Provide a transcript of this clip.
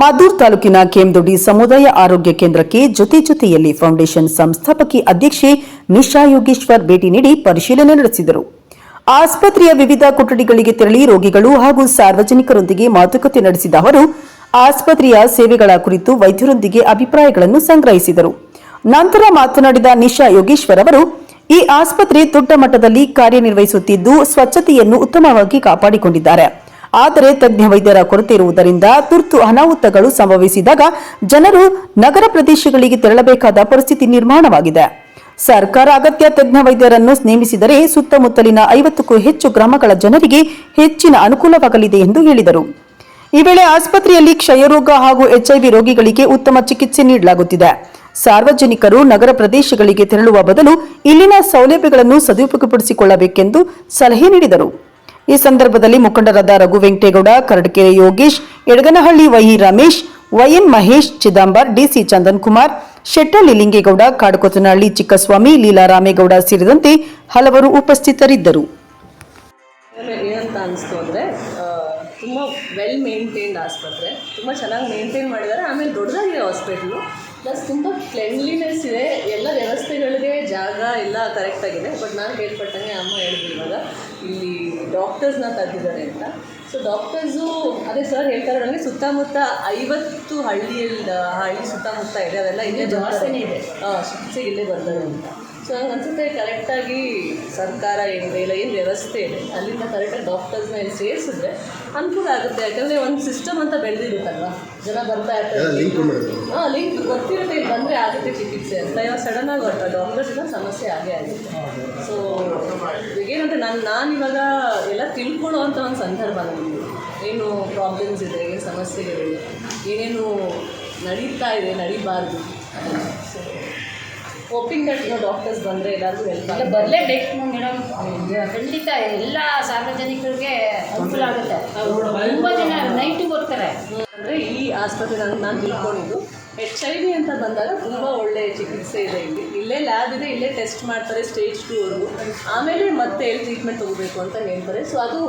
ಮಾದೂರ್ ತಾಲೂಕಿನ ಕೆಎಂದೊಡ್ಡಿ ಸಮುದಾಯ ಆರೋಗ್ಯ ಕೇಂದ್ರಕ್ಕೆ ಜೊತೆಯಲ್ಲಿ ಫೌಂಡೇಶನ್ ಸಂಸ್ಥಾಪಕಿ ಅಧ್ಯಕ್ಷೆ ನಿಶಾ ಯೋಗೇಶ್ವರ್ ಭೇಟಿ ನೀಡಿ ಪರಿಶೀಲನೆ ನಡೆಸಿದರು. ಆಸ್ಪತ್ರೆಯ ವಿವಿಧ ಕೊಠಡಿಗಳಿಗೆ ತೆರಳಿ ರೋಗಿಗಳು ಹಾಗೂ ಸಾರ್ವಜನಿಕರೊಂದಿಗೆ ಮಾತುಕತೆ ನಡೆಸಿದ ಅವರು ಆಸ್ಪತ್ರೆಯ ಸೇವೆಗಳ ಕುರಿತು ವೈದ್ಯರೊಂದಿಗೆ ಅಭಿಪ್ರಾಯಗಳನ್ನು ಸಂಗ್ರಹಿಸಿದರು. ನಂತರ ಮಾತನಾಡಿದ ನಿಶಾ ಯೋಗೇಶ್ವರ್ ಅವರು, ಈ ಆಸ್ಪತ್ರೆ ದೊಡ್ಡ ಮಟ್ಟದಲ್ಲಿ ಕಾರ್ಯನಿರ್ವಹಿಸುತ್ತಿದ್ದು ಸ್ವಚ್ಛತೆಯನ್ನು ಉತ್ತಮವಾಗಿ ಕಾಪಾಡಿಕೊಂಡಿದ್ದಾರೆ. ಆದರೆ ತಜ್ಞ ವೈದ್ಯರ ಕೊರತೆ ಇರುವುದರಿಂದ ತುರ್ತು ಅನಾಹುತಗಳು ಸಂಭವಿಸಿದಾಗ ಜನರು ನಗರ ಪ್ರದೇಶಗಳಿಗೆ ತೆರಳಬೇಕಾದ ಪರಿಸ್ಥಿತಿ ನಿರ್ಮಾಣವಾಗಿದೆ. ಸರ್ಕಾರ ಅಗತ್ಯ ತಜ್ಞ ವೈದ್ಯರನ್ನು ನೇಮಿಸಿದರೆ ಸುತ್ತಮುತ್ತಲಿನ 50ಕ್ಕೂ ಹೆಚ್ಚು ಗ್ರಾಮಗಳ ಜನರಿಗೆ ಹೆಚ್ಚಿನ ಅನುಕೂಲವಾಗಲಿದೆ ಎಂದು ಹೇಳಿದರು. ಈ ವೇಳೆ ಆಸ್ಪತ್ರೆಯಲ್ಲಿ ಕ್ಷಯರೋಗ ಹಾಗೂ HIV ರೋಗಿಗಳಿಗೆ ಉತ್ತಮ ಚಿಕಿತ್ಸೆ ನೀಡಲಾಗುತ್ತಿದೆ. ಸಾರ್ವಜನಿಕರು ನಗರ ಪ್ರದೇಶಗಳಿಗೆ ತೆರಳುವ ಬದಲು ಇಲ್ಲಿನ ಸೌಲಭ್ಯಗಳನ್ನು ಸದುಪಯೋಗಪಡಿಸಿಕೊಳ್ಳಬೇಕೆಂದು ಸಲಹೆ ನೀಡಿದರು. ಈ ಸಂದರ್ಭದಲ್ಲಿ ಮುಖಂಡರಾದ Raghu Venkategowda, Karadakere Yogesh, Yadaganahalli Y Ramesh, YN Mahesh, Chidambar, DC Chandan Kumar, Shettalli Lingegowda, Kadakothanahalli Chikkaswamy, Leela Ramegowda ಸೇರಿದಂತೆ ಹಲವರು ಉಪಸ್ಥಿತರಿದ್ದರು. ಏನಂತ ಅನಿಸ್ತು ಅಂದರೆ ತುಂಬ ವೆಲ್ ಮೇಂಟೈನ್ಡ್ ಆಸ್ಪತ್ರೆ, ತುಂಬ ಚೆನ್ನಾಗಿ ಮೇಂಟೈನ್ ಮಾಡಿದ್ದಾರೆ. ಆಮೇಲೆ ದೊಡ್ಡದಾಗಿದೆ ಹಾಸ್ಪಿಟ್ಲು, ಪ್ಲಸ್ ತುಂಬ ಕ್ಲೆನ್ಲಿನೆಸ್ ಇದೆ, ಎಲ್ಲ ವ್ಯವಸ್ಥೆಗಳಿಗೆ ಜಾಗ ಎಲ್ಲ ಕರೆಕ್ಟಾಗಿದೆ. ಬಟ್ ನಾನು ಕೇಳ್ಪಟ್ಟಂಗೆ ಅಮ್ಮ ಹೇಳಿದ್ರು ಇವಾಗ ಇಲ್ಲಿ ಡಾಕ್ಟರ್ಸ್ನ ತೆಗೆದಿದ್ದಾರೆ ಅಂತ. ಸೊ ಡಾಕ್ಟರ್ಸು ಅದೇ ಸರ್ ಹೇಳ್ತಾರೆ, ನನಗೆ ಸುತ್ತಮುತ್ತ 50 ಹಳ್ಳಿ ಸುತ್ತಮುತ್ತ ಇದೆ, ಅವೆಲ್ಲ ಇಲ್ಲೇ ಜಾಸ್ತಿನೇ ಇದೆ, ಚಿಕಿತ್ಸೆಗೆ ಇಲ್ಲೇ ಬರ್ತಾರೆ ಅಂತ. ಸೊ ನಂಗೆ ಅನಿಸುತ್ತೆ ಕರೆಕ್ಟಾಗಿ ಸರ್ಕಾರ ಏನಿದೆ ಇಲ್ಲ ಏನು ವ್ಯವಸ್ಥೆ ಇದೆ ಅಲ್ಲಿಂದ ಕರೆಕ್ಟಾಗಿ ಡಾಕ್ಟರ್ಸ್ನ ಇಲ್ಲಿ ಸೇರಿಸಿದ್ರೆ ಅನುಕೂಲ ಆಗುತ್ತೆ. ಯಾಕಂದರೆ ಒಂದು ಸಿಸ್ಟಮ್ ಅಂತ ಬೆಳೆದಿರುತ್ತಲ್ವ, ಜನ ಬರ್ತಾ ಇರ್ತಾರೆ, ಲಿಂಕ್ ಗೊತ್ತಿರುತ್ತೆ, ಇಲ್ಲಿ ಬಂದರೆ ಆಗುತ್ತೆ ಚಿಕಿತ್ಸೆ ಅಂತ. ಇವಾಗ ಸಡನ್ನಾಗಿ ಡಾಕ್ಟರ್ಸಿಂದ ಸಮಸ್ಯೆ ಆಗೇ ಆಗುತ್ತೆ. ಸೊ ಏನಂದರೆ ನಾನಿವಾಗ ಎಲ್ಲ ತಿಳ್ಕೊಳ್ಳೋವಂಥ ಒಂದು ಸಂದರ್ಭ ನನಗೆ, ಏನು ಪ್ರಾಬ್ಲಮ್ಸ್ ಇದೆ, ಏನು ಸಮಸ್ಯೆಗಳಿದೆ, ಏನೇನು ನಡೀತಾ ಇದೆ, ನಡೀಬಾರ್ದು. ಸೊ ಹೋಪಿಂಗ್ ದಟ್ ಡಾಕ್ಟರ್ಸ್ ಬಂದರೆ ಎಲ್ಲರಿಗೂ ಹೆಲ್ಪ್ ಆಗುತ್ತೆ. ಬರಲೇಬೇಕು ಮೇಡಮ್, ಖಂಡಿತ ಎಲ್ಲ ಸಾರ್ವಜನಿಕರಿಗೆ ಅನುಕೂಲ ಆಗುತ್ತೆ. ತುಂಬ ಜನ ನೈಟು ಬರ್ತಾರೆ. ಅಂದರೆ ಈ ಆಸ್ಪತ್ರೆ ನಾನು ತಿಳ್ಕೊಂಡಿದ್ದು HIV ಅಂತ ಬಂದಾಗ ತುಂಬ ಒಳ್ಳೆಯ ಚಿಕಿತ್ಸೆ ಇದೆ ಇಲ್ಲೇ ಲ್ಯಾಬ್ ಇದೆ, ಇಲ್ಲೇ ಟೆಸ್ಟ್ ಮಾಡ್ತಾರೆ ಸ್ಟೇಜ್ 2ವರೆಗೂ, ಆಮೇಲೆ ಮತ್ತೆ ಟ್ರೀಟ್ಮೆಂಟ್ ತೊಗೋಬೇಕು ಅಂತ ಹೇಳ್ತಾರೆ. ಸೊ ಅದು